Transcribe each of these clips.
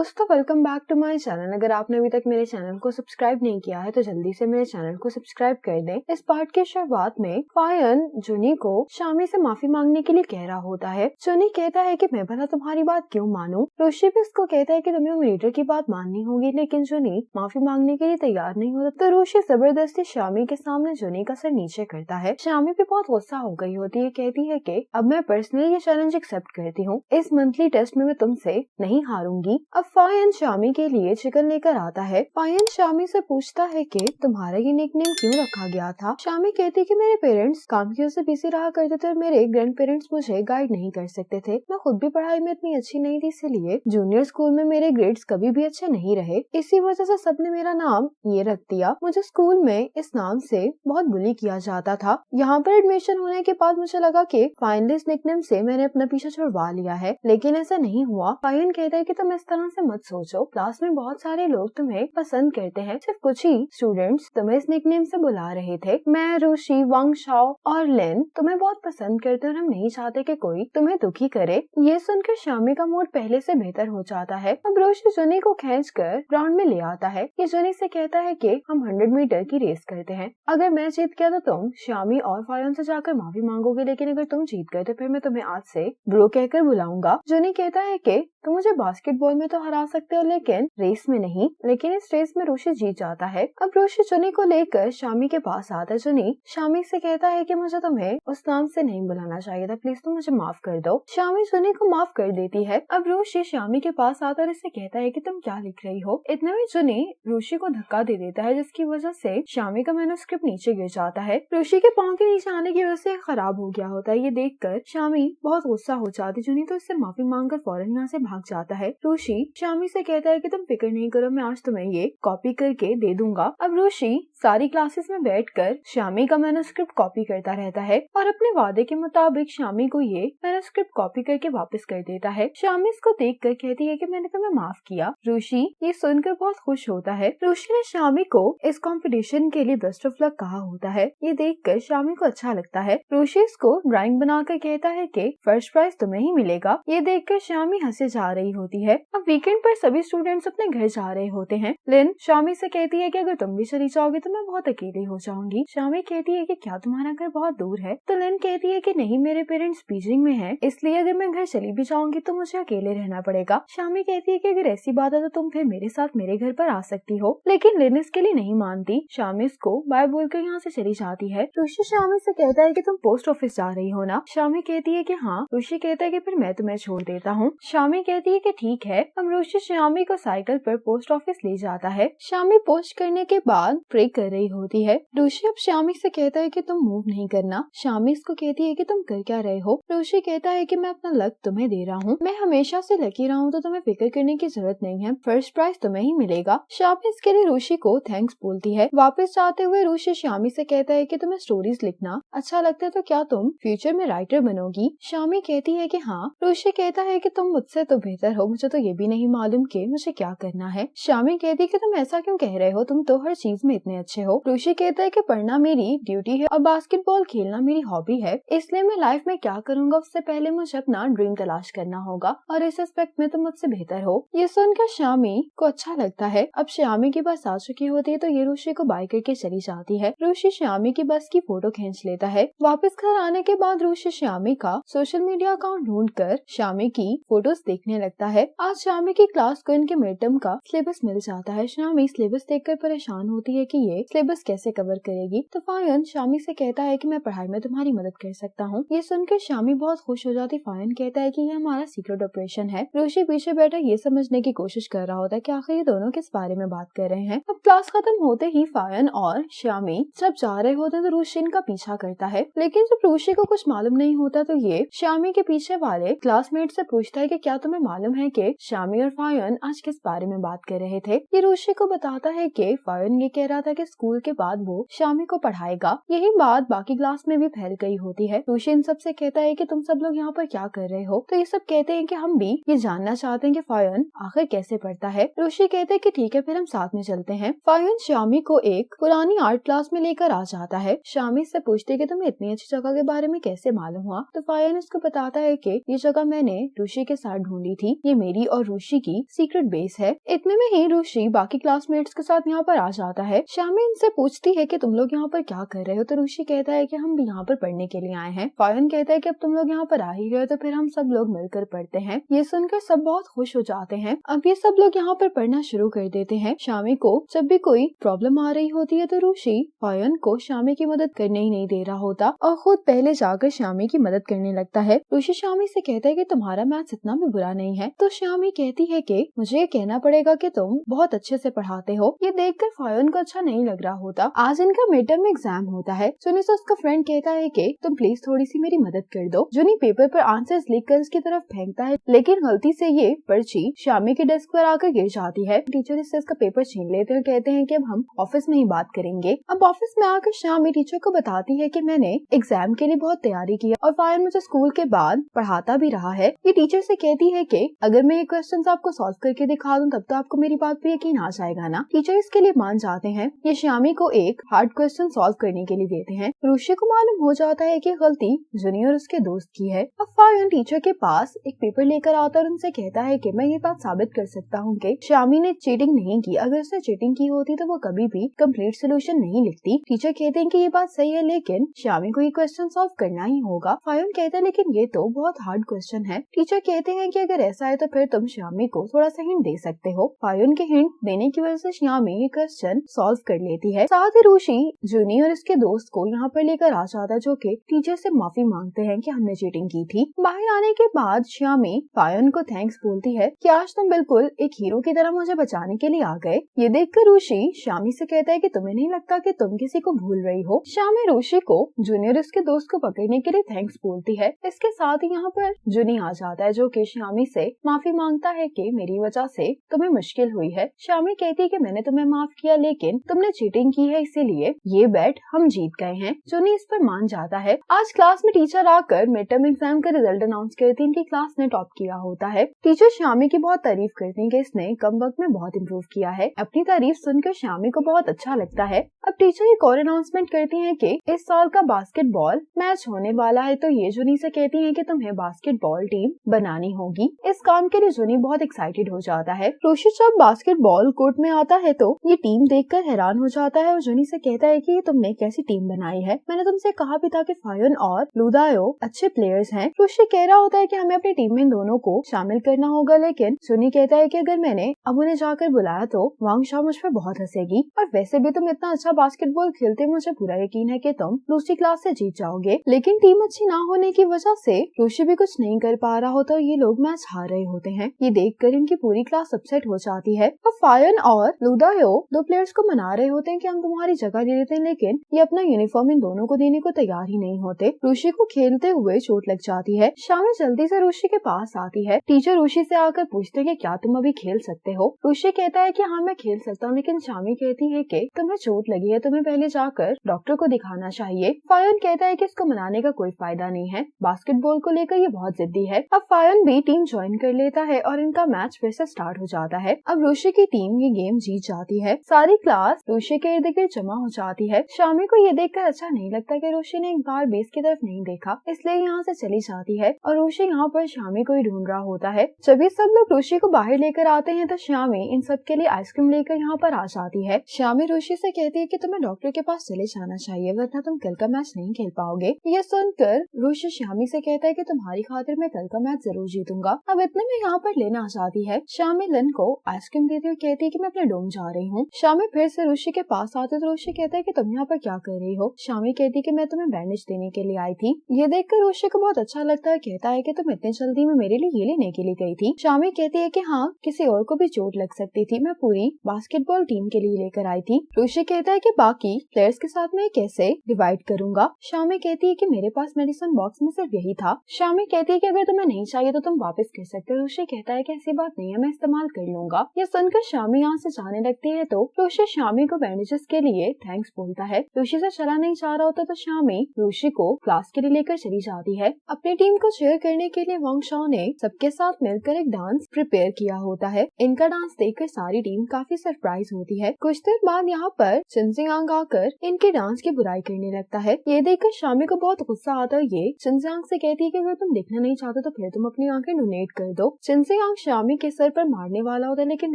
दोस्तों welcome back to my channel. अगर आपने अभी तक मेरे चैनल को सब्सक्राइब नहीं किया है तो जल्दी से मेरे चैनल को सब्सक्राइब कर दें। इस पार्ट की शुरुआत में फायन जुनी को शामी से माफी मांगने के लिए कह रहा होता है। जुनी कहता है कि मैं भला तुम्हारी बात क्यों मानूं। रोशी भी उसको कहता है कि तुम्हें लीडर की बात माननी होगी, लेकिन जुनी माफी मांगने के लिए तैयार नहीं होता तो रोशी जबरदस्ती शामी के सामने जुनी का सर नीचे करता है। शामी भी बहुत गुस्सा हो गई होती है, कहती है कि अब मैं पर्सनली ये चैलेंज एक्सेप्ट करती हूँ। इस मंथली टेस्ट में मैं तुमसे नहीं हारूंगी। अब फायन शामी के लिए चिकन लेकर आता है। फायन शामी से पूछता है कि तुम्हारा ये निकनेम क्यों रखा गया था। शामी कहती है कि मेरे पेरेंट्स काम की वजह से बिजी रहा करते थे और मेरे ग्रैंड पेरेंट्स मुझे गाइड नहीं कर सकते थे। मैं खुद भी पढ़ाई में इतनी अच्छी नहीं थी, इसीलिए जूनियर स्कूल में मेरे ग्रेड्स कभी भी अच्छे नहीं रहे। इसी वजह से सबने मेरा नाम ये रख दिया। मुझे स्कूल में इस नाम से बहुत बुली किया जाता था। यहाँ पर एडमिशन होने के बाद मुझे लगा कि फाइनली इस निकनेम से मैंने अपना पीछा छुड़वा लिया है, लेकिन ऐसा नहीं हुआ। फायन कहता है कि तुम इस तरह से मत सोचो। क्लास में बहुत सारे लोग तुम्हें पसंद करते हैं, सिर्फ कुछ ही स्टूडेंट्स तुम्हें इस निकनेम से बुला रहे थे। मैं, रोशी, वांग शाओ और लेन तुम्हें बहुत पसंद करते हैं और हम नहीं चाहते कि कोई तुम्हें दुखी करे। ये सुनकर शामी का मूड पहले से बेहतर हो जाता है। अब रोशी जुनी को खींचकर ग्राउंड में ले आता है। ये जुनी से कहता है कि हम 100 मीटर की रेस करते हैं। अगर मैं जीत गया तो तुम शामी और फायन से जाकर माफी मांगोगे, लेकिन अगर तुम जीत गए तो फिर मैं तुम्हें आज से ब्रो कहकर बुलाऊंगा। जुनी कहता है कि तुम मुझे बास्केटबॉल में तो हरा सकते हो, लेकिन रेस में नहीं। लेकिन इस रेस में रोशी जीत जाता है। अब रोशी जुनी को लेकर शामी के पास आता है। जुनी शामी से कहता है कि मुझे तुम्हें उस नाम से नहीं बुलाना चाहिए था, प्लीज तुम मुझे माफ कर दो। शामी जुनी को माफ कर देती है। अब रोशी शामी के पास आता और इससे कहता है कि तुम क्या लिख रही हो। इतने में जुनी रोशी को धक्का दे देता है, जिसकी वजह से शामी का मैन्युस्क्रिप्ट नीचे गिर जाता है। रोशी के पाँव के नीचे आने की वजह से खराब हो गया होता है। ये देखकर शामी बहुत गुस्सा हो जाती है। जुनी तो इससे माफी मांगकर फौरन यहाँ से भाग जाता है। रोशी शामी से कहता है कि तुम फिक्र नहीं करो, मैं आज तुम्हें ये कॉपी करके दे दूंगा। अब रोशी सारी क्लासेस में बैठकर शामी का मैन्युस्क्रिप्ट कॉपी करता रहता है और अपने वादे के मुताबिक शामी को ये मैन्युस्क्रिप्ट कॉपी करके वापस कर देता है। शामी इसको देखकर कहती है कि मैंने तुम्हें माफ किया। रोशी ये सुनकर बहुत खुश होता है। रोशी ने शामी को इस कंपटीशन के लिए बेस्ट ऑफ लक कहा होता है। ये देखकर शामी को अच्छा लगता है। रोशी इसको ड्राइंग बनाकर कहता है कि फर्स्ट प्राइज तुम्हें ही मिलेगा। ये देखकर शामी हंसे जा रही होती है। अब वीकेंड पर सभी स्टूडेंट्स अपने घर जा रहे होते हैं। लिन शामी से कहती है कि अगर तुम भी चली जाओगी तो मैं बहुत अकेली हो जाऊंगी। शामी कहती है कि क्या तुम्हारा घर बहुत दूर है। तो लिन कहती है कि नहीं, मेरे पेरेंट्स बीजिंग में हैं, इसलिए अगर मैं घर चली भी जाऊंगी तो मुझे अकेले रहना पड़ेगा। शामी कहती है कि अगर ऐसी बात है तो तुम फिर मेरे साथ मेरे घर पर आ सकती हो, लेकिन लिन इसके लिए नहीं मानती। शामी इसको बाय बोलकर यहाँ से चली जाती है। ऋषि शामी से कहता है कि तुम पोस्ट ऑफिस जा रही हो ना। शामी कहती है कि हाँ। ऋषि कहता है कि फिर मैं तुम्हें छोड़ देता हूँ। शामी कहती है कि ठीक है। अब ऋषि शामी को साइकिल पर पोस्ट ऑफिस ले जाता है। शामी पोस्ट करने के बाद प्रे कर रही होती है। ऋषि अब शामी से कहता है कि तुम मूव नहीं करना। शामी इसको कहती है कि तुम कर क्या रहे हो। ऋषि कहता है कि मैं अपना लक तुम्हें दे रहा हूँ, मैं हमेशा से लकी रहा हूँ तो तुम्हें फिक्र करने की जरूरत नहीं है, फर्स्ट प्राइज तुम्हें ही मिलेगा। शामी इसके लिए ऋषि को थैंक्स बोलती है। वापस जाते हुए ऋषि शामी से कहता है कि तुम्हें स्टोरीज लिखना अच्छा लगता है तो क्या तुम फ्यूचर में राइटर बनोगी। शामी कहती है कि हाँ। ऋषि कहता है कि तुम मुझसे तो बेहतर हो, मुझे तो ये भी नहीं मालूम कि मुझे क्या करना है। शामी कहती है कि तुम ऐसा क्यों कह रहे हो, तुम तो हर चीज में इतने अच्छे हो। ऋषि कहता है कि पढ़ना मेरी ड्यूटी है और बास्केटबॉल खेलना मेरी हॉबी है, इसलिए मैं लाइफ में क्या करूँगा उससे पहले मुझे अपना ड्रीम तलाश करना होगा और इस एस्पेक्ट में तुम मुझसे बेहतर हो। ये सुनकर शामी को अच्छा लगता है। अब शामी की बस आ चुकी होती है तो ये ऋषि को बाय करके चली जाती है। ऋषि शामी की बस की फोटो खींच लेता है। वापस घर आने के बाद ऋषि शामी का सोशल मीडिया अकाउंट ढूंढकर शामी की फोटोज देखने लगता है। आज शामी की क्लास को इनके मिड टर्म का सिलेबस मिल जाता है। शामी सिलेबस देखकर परेशान होती है कि ये सिलेबस कैसे कवर करेगी। तो फायन शामी से कहता है कि मैं पढ़ाई में तुम्हारी मदद कर सकता हूँ। ये सुनकर शामी बहुत खुश हो जाती। फायन कहता है कि ये हमारा सीक्रेट ऑपरेशन है। ऋषि पीछे बैठा ये समझने की कोशिश कर रहा होता है कि आखिर ये दोनों किस बारे में बात कर रहे हैं। अब क्लास खत्म होते ही फायन और शामी जब जा रहे होते हैं तो ऋषि इनका पीछा करता है, लेकिन जब ऋषि को कुछ मालूम नहीं होता तो ये शामी के पीछे वाले क्लासमेट से पूछता है कि क्या तुम्हें मालूम है कि शामी और फायन आज किस बारे में बात कर रहे थे। ये ऋषि को बताता है कि फायन ये कह रहा था कि स्कूल के बाद वो शामी को पढ़ाएगा। यही बात बाकी क्लास में भी फैल गई होती है। ऋषि इन सबसे कहता है कि तुम सब लोग यहाँ पर क्या कर रहे हो। तो ये सब कहते हैं कि हम भी ये जानना चाहते हैं कि फायन आखिर कैसे पढ़ता है। ऋषि कहते हैं कि ठीक है फिर हम साथ में चलते हैं। फायन शामी को एक पुरानी आर्ट क्लास में लेकर आ जाता है। शामी से पूछते कि तुम्हें इतनी अच्छी जगह के बारे में कैसे मालूम हुआ। तो फायन इसको बताता है कि ये जगह मैंने ऋषि के साथ ढूंढी ढूंढी थी, ये मेरी और रुशि की सीक्रेट बेस है। इतने में ही रुशि बाकी क्लासमेट्स के साथ यहाँ पर आ जाता है। शामी इनसे पूछती है कि तुम लोग यहाँ पर क्या कर रहे हो, तो रुशि कहता है कि हम भी यहाँ पर पढ़ने के लिए आए हैं। फायन कहता है कि अब तुम लोग यहाँ पर आ ही गए तो फिर हम सब लोग मिलकर पढ़ते हैं। ये सुनकर सब बहुत खुश हो जाते हैं। अब ये सब लोग यहाँ पर पढ़ना शुरू कर देते हैं। शामी को जब भी कोई प्रॉब्लम आ रही होती है तो रुशि फायन को शामी की मदद करने ही नहीं दे रहा होता और खुद पहले जाकर शामी की मदद करने लगता है। रुशि शामी से कहता है कि तुम्हारा मैथ्स इतना भी बुरा नहीं है, तो शामी कहती है कि मुझे ये कहना पड़ेगा कि तुम बहुत अच्छे से पढ़ाते हो। ये देखकर फायन को अच्छा नहीं लग रहा होता। आज इनका मिड टर्म एग्जाम होता है। जुनी से उसका फ्रेंड कहता है कि तुम प्लीज थोड़ी सी मेरी मदद कर दो। जुनी पेपर पर आंसर्स लिखकर उसकी तरफ फेंकता है, लेकिन गलती से ये पर्ची शामी के डेस्क पर आकर गिर जाती है। टीचर इससे इसका पेपर छीन लेते हैं और कहते हैं कि अब हम ऑफिस में ही बात करेंगे। अब ऑफिस में आकर शामी टीचर को बताती है कि मैंने एग्जाम के लिए बहुत तैयारी की है और फायन मुझे स्कूल के बाद पढ़ाता भी रहा है। ये टीचर से कहती है कि अगर मैं ये क्वेश्चंस आपको सॉल्व करके दिखा दूं तब तो आपको मेरी बात पे यकीन आ जाएगा ना। टीचर इसके लिए मान जाते हैं। ये शामी को एक हार्ड क्वेश्चन सॉल्व करने के लिए देते हैं। रुशि को मालूम हो जाता है कि गलती जुनी और उसके दोस्त की है। अब फायन टीचर के पास एक पेपर लेकर आता और उनसे कहता है कि मैं ये बात साबित कर सकता हूँ कि शामी ने चीटिंग नहीं की। अगर उसने चीटिंग की होती तो वो कभी भी कंप्लीट सोल्यूशन नहीं लिखती। टीचर कहते हैं कि ये बात सही है, लेकिन शामी को ये क्वेश्चन सॉल्व करना ही होगा। फायन कहता है लेकिन ये तो बहुत हार्ड क्वेश्चन है। टीचर कहते हैं कि अगर ऐसा है तो फिर तुम शामी को थोड़ा सा हिंट दे सकते हो। फायन के हिंट देने की वजह से शामी ये क्वेश्चन सॉल्व कर लेती है। साथ ही रुशि जुनी और इसके दोस्त को यहाँ पर लेकर आ जाता है, जो कि टीचर से माफी मांगते हैं कि हमने चीटिंग की थी। बाहर आने के बाद शामी फायन को थैंक्स बोलती है कि आज तुम बिल्कुल एक हीरो की तरह मुझे बचाने के लिए आ गए। ये देखकर रुशि शामी से कहता है कि तुम्हें नहीं लगता कि तुम किसी को भूल रही हो। शामी रुशि को जूनियर इसके दोस्त को पकड़ने के लिए थैंक्स बोलती है। इसके साथ ही यहाँ पर जुनी आ जाता है, जो कि शामी से माफी मांगता है कि मेरी वजह से तुम्हें मुश्किल हुई है। शामी कहती है कि मैंने तुम्हें माफ किया, लेकिन तुमने चीटिंग की है, इसीलिए ये बैट हम जीत गए हैं। जुनी इस पर मान जाता है। आज क्लास में टीचर आकर मिड टर्म एग्जाम का रिजल्ट अनाउंस करती है। इनकी क्लास ने टॉप किया होता है। टीचर शामी की बहुत तारीफ करते हैं कि इसने कम वक्त में बहुत इम्प्रूव किया है। अपनी तारीफ सुनकर शामी को बहुत अच्छा लगता है। अब टीचर एक और अनाउंसमेंट करती है कि इस साल का बास्केटबॉल मैच होने वाला है, तो ये जुनी से कहती है कि तुम्हें बास्केटबॉल टीम बनानी होगी। इस काम के लिए जुनी बहुत एक्साइटेड हो जाता है। रुशि जब बास्केटबॉल कोर्ट में आता है तो ये टीम देखकर हैरान हो जाता है और जुनी से कहता है कि तुमने कैसी टीम बनाई है, मैंने तुमसे कहा भी था कि फायन और लुदायो अच्छे प्लेयर्स हैं। रुशि कह रहा होता है कि हमें अपनी टीम में दोनों को शामिल करना होगा, लेकिन जुनी कहता है कि अगर मैंने अब उन्हें जाकर बुलाया तो वांग शाह मुझ पर बहुत हंसेगी, और वैसे भी तुम इतना अच्छा बास्केटबॉल खेलते, मुझे पूरा यकीन है कि तुम दूसरी क्लास से जीत जाओगे। लेकिन टीम अच्छी ना होने की वजह से रुशि भी कुछ नहीं कर पा रहा होता और ये लोग मैच हार रहे होते हैं। ये देखकर इनकी पूरी क्लास अपसेट हो जाती है। अब फायन और लुदायो दो प्लेयर्स को मना रहे होते हैं कि हम तुम्हारी जगह ले लेते हैं, लेकिन ये अपना यूनिफॉर्म इन दोनों को देने को तैयार ही नहीं होते। रुशि को खेलते हुए चोट लग जाती है। शामी जल्दी से रुशि के पास आती है। टीचर रुशि से आकर पूछते हैं कि क्या तुम अभी खेल सकते हो। रुशि कहता है कि हाँ मैं खेल सकता हूँ, लेकिन शामी कहती है कि तुम्हें चोट लगी है, तुम्हें पहले जाकर डॉक्टर को दिखाना चाहिए। फायन कहता है कि इसको मनाने का कोई फायदा नहीं है, बास्केटबॉल को लेकर ये बहुत जिद्दी है। अब फायन भी टीम ज्वाइन कर लेता है और इनका मैच फिर से स्टार्ट हो जाता है। अब रुशि की टीम ये गेम जीत जाती है। सारी क्लास रुशि के इर्द गिर्द जमा हो जाती है। शामी को ये देखकर अच्छा नहीं लगता कि रुशि ने एक बार बेस की तरफ नहीं देखा, इसलिए यहाँ से चली जाती है और रुशि यहाँ पर शामी को ही ढूंढ रहा होता है। जब ये सब लोग रुशि को बाहर लेकर आते हैं तो शामी इन सब के लिए आइसक्रीम लेकर यहाँ पर आ जाती है। शामी रुशि से कहती है कि तुम्हें डॉक्टर के पास चले जाना चाहिए, वरना तुम कल का मैच नहीं खेल पाओगे। ये सुनकर रुशि शामी से कहता है कि तुम्हारी खातिर मैं कल का मैच जरूर जीतूंगा। अब इतने में यहाँ पर लेना आ जाती है। शामी लन को आइसक्रीम देती हुई कहती है कि मैं अपने डोम जा रही हूँ। शामी फिर से रुशि के पास आते तो रुशि कहता है कि तुम यहाँ पर क्या कर रही हो। शामी कहती है कि मैं तुम्हें बैंडेज देने के लिए आई थी। ये देखकर रुशि को बहुत अच्छा लगता है। कहता है कि तुम इतनी जल्दी में मेरे लिए ये लेने के लिए गई थी। शामी कहती है कि हाँ, किसी और को भी चोट लग सकती थी, मैं पूरी बास्केटबॉल टीम के लिए लेकर आई थी। रुशि कहता है कि बाकी प्लेयर्स के साथ मैं कैसे डिवाइड करूंगा। शामी कहती है कि मेरे पास मेडिसिन बॉक्स में सिर्फ यही था। शामी कहती है कि अगर तुम्हें नहीं चाहिए तो तुम वापस कर सकते हो। रुशि कहता है कि ऐसी बात नहीं है, मैं इस्तेमाल कर लूंगा। ये सुनकर शामी यहाँ से जाने लगती है तो रुशि शामी को बैंडेजेस के लिए थैंक्स बोलता है। रुशि से चला नहीं जा रहा होता तो शामी रुशि को क्लास के लिए लेकर चली जाती है। अपनी टीम को चेयर करने के लिए वांग शाह ने सबके साथ मिलकर एक डांस प्रिपेयर किया होता है। इनका डांस देखकर सारी टीम काफी सरप्राइज होती है। कुछ देर बाद यहाँ पर चिनजियांग आकर इनके डांस की बुराई करने लगता है। ये देखकर शामी को बहुत गुस्सा आता है। ये चिनजियांग से कहती है कि अगर तुम देखना नहीं चाहते तो फिर तुम अपनी आंखें ढूंढने डोनेट कर दो। चिनसियांग शामी के सर पर मारने वाला होता है, लेकिन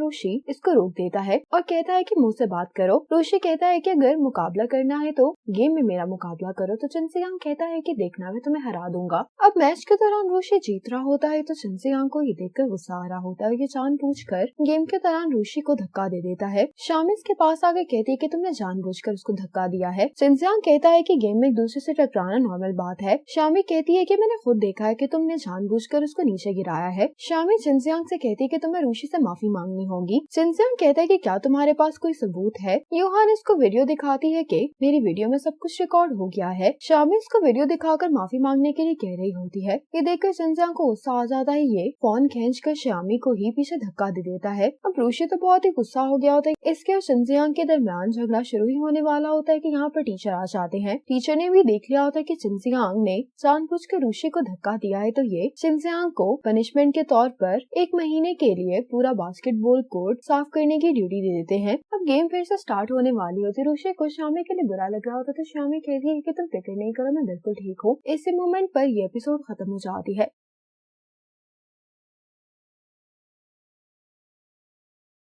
रोशी इसको रोक देता है और कहता है कि मुझसे बात करो। रोशी कहता है कि अगर मुकाबला करना है तो गेम में मेरा मुकाबला करो। तो चिनसियांग कहता है कि देखना मैं तुम्हें हरा दूंगा। अब मैच के दौरान रोशी जीत रहा होता है तो चिनसियांग को ये देखकर गुस्सा आ रहा होता है। ये जानबूझकर गेम के दौरान रोशी को धक्का दे देता है। शामी इसके पास आके कहती है कि तुमने जानबूझकर उसको धक्का दिया है। चिनसियांग कहता है कि गेम में एक दूसरे से टकराना नॉर्मल बात है। शामी कहती है कि मैंने खुद देखा है कि तुमने जानबूझकर उसको नीचे गिराया है। शामी चिनसियांग से कहती है कि तुम्हें रोशी से माफी मांगनी होगी। चिनसियांग कहता है कि क्या तुम्हारे पास कोई सबूत है। यूहान इसको वीडियो दिखाती है कि मेरी वीडियो में सब कुछ रिकॉर्ड हो गया है। शामी इसको वीडियो दिखाकर माफी मांगने के लिए कह रही होती है। ये देखकर चिनसियांग को गुस्सा आ जाता है। ये फोन खींचकर शामी को ही पीछे धक्का दे देता है। अब रोशी तो बहुत ही गुस्सा हो गया होता है। इसके और चिनसियांग के दरमियान झगड़ा शुरू ही होने वाला होता है कि यहाँ पर टीचर आ जाते हैं। टीचर ने भी देख लिया होता है कि चिनसियांग ने जानबूझकर रोशी को धक्का दिया है, तो ये चिनसियांग को पनिशमेंट के तौर पर 1 महीने के लिए पूरा बास्केटबॉल कोर्ट साफ करने की ड्यूटी दे देते हैं। अब गेम फिर से स्टार्ट होने वाली होती है। रोशी को शामी के लिए बुरा लग रहा होता है तो शामी कहती है कि तुम फिक्र नहीं करो, मैं बिल्कुल ठीक हूँ। इसी मोमेंट पर ये एपिसोड खत्म हो जाती है।